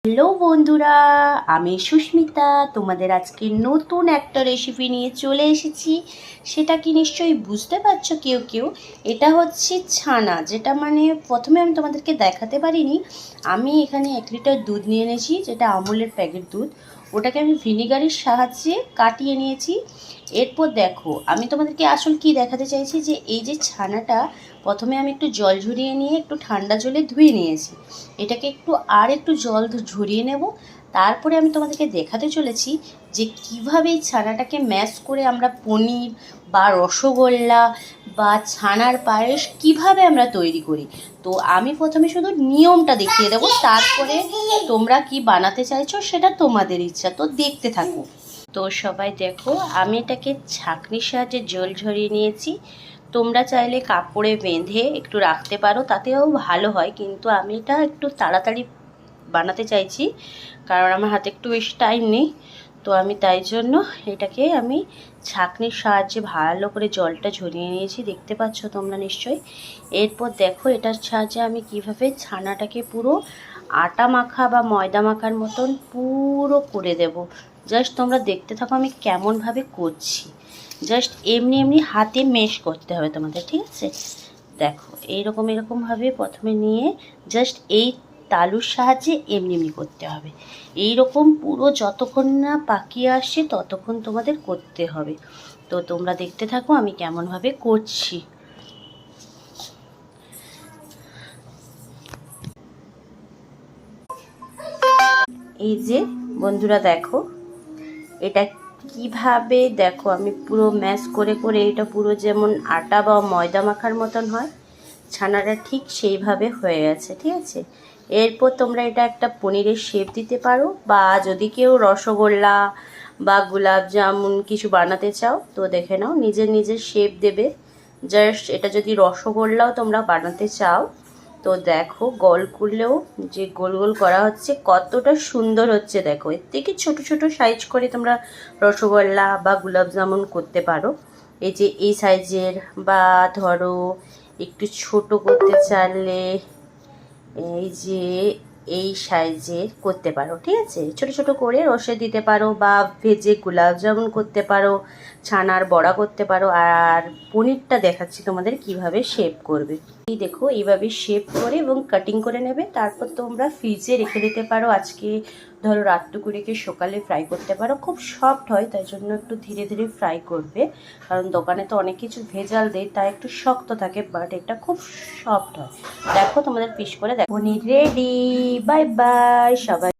Hello বন্ধুরা, আমি সুস্মিতা তোমাদের আজকে নতুন একটা রেসিপি নিয়ে চলে এসেছি। সেটা কি নিশ্চয়ই বুঝতে পারছো কেউ কেউ। এটা হচ্ছে ছানা, যেটা মানে প্রথমে আমি তোমাদেরকে দেখাতে পারিনি। আমি এখানে 1 লিটার দুধ নিয়ে এনেছি, যেটা আমুলের প্যাকেট দুধ। ওটাকে আমি ভিনিগারের সাহায্যে কাটিয়ে নিয়েছি। এরপর দেখো, আমি তোমাদেরকে আসল কি দেখাতে চাইছি, যে এই যে ছানাটা প্রথমে আমি একটু জল ঝরিয়ে নিয়ে একটু ঠান্ডা জলে ধুয়ে নিয়েছি। এটাকে একটু জল ঝরিয়ে নেব। তারপরে আমি তোমাদেরকে দেখাতে চলেছি যে কিভাবে এই ছানাটাকে ম্যাশ করে আমরা পনির বা রসগোল্লা বা ছানার পায়েস কিভাবে আমরা তৈরি করি। তো আমি প্রথমে শুধু নিয়মটা দেখিয়ে দেবো, তারপরে তোমরা কি বানাতে চাইছো সেটা তোমাদের ইচ্ছা, তো দেখতে থাকো। তো সবাই দেখো, আমি এটাকে ছাঁকনির সাহায্যে জল ঝরিয়ে নিয়েছি। তোমরা চাইলে কাপড়ে বেঁধে একটু রাখতে পারো, তাতেও ভালো হয়, কিন্তু আমি এটা একটু তাড়াতাড়ি বানাতে চাইছি, কারণ আমার হাতে একটু বেশি টাইম নেই। তো আমি তাই জন্য এটাকে আমি ছাঁকনির সাহায্যে ভালো করে জলটা ঝরিয়ে নিয়েছি, দেখতে পাচ্ছ তোমরা নিশ্চয়ই। এরপর দেখো, এটার সাহায্যে আমি কিভাবে ছানাটাকে পুরো আটা মাখা বা ময়দা মাখার মতন পুরো করে দেব। জাস্ট তোমরা দেখতে থাকো আমি কেমনভাবে করছি। জাস্ট এমনি এমনি হাতে মেশ করতে হবে তোমাদের, ঠিক আছে? দেখো, এরকমভাবে প্রথমে নিয়ে জাস্ট এই তালুর সাহায্যে এমনি এমনি করতে হবে। এইরকম পুরো যতক্ষণ না পাকিয়ে আসছে ততক্ষণ তোমাদের করতে হবে। তো তোমরা দেখতে থাকো আমি কেমনভাবে করছি। এই যে বন্ধুরা দেখো, এটা কিভাবে দেখো আমি পুরো ম্যাশ করে করে এটা পুরো যেমন আটা বা ময়দা মাখার মতন হয়, ছানাটা ঠিক সেইভাবে হয়ে গেছে, ঠিক আছে? এরপর তোমরা এটা একটা পনিরের শেপ দিতে পারো, বা যদি কেউ রসগোল্লা বা গোলাপ জামুন কিছু বানাতে চাও তো দেখে নাও, নিজের নিজের শেপ দেবে। জাস্ট এটা যদি রসগোল্লাও তোমরা বানাতে চাও তো দেখো, গোল করলেও যে গোল গোল করা হচ্ছে কতটা সুন্দর হচ্ছে। দেখো, এর থেকে ছোট ছোট সাইজ করে তোমরা রসগোল্লা বা গোলাপ জামুন করতে পারো। এই যে এই সাইজের, বা ধরো একটু ছোট করতে চাইলে এই যে এই সাইজের করতে পারো, ঠিক আছে? ছোট ছোট করে রসে দিতে পারো, বা ভেজে গোলাপ জামুন করতে পারো, ছানার বড়া করতে পারো। আর পনিরটা দেখাচ্ছি তোমাদের কিভাবে শেপ করবে। এই দেখো, এইভাবে শেপ করে এবং কাটিং করে নেবে। তারপর তোমরা ফ্রিজে রেখে দিতে পারো। আজকে ধরো রাতটুকু রেখে সকালে ফ্রাই করতে পারো। খুব সফট হয়, তাই জন্য একটু ধীরে ধীরে ফ্রাই করবে, কারণ দোকানে তো অনেক কিছু ভেজাল দেয়, তাই একটু শক্ত থাকে, বাট এটা খুব সফট হয়। দেখো তোমাদের পিস করে দেখো, পনির রেডি। বাই বাই সবাই।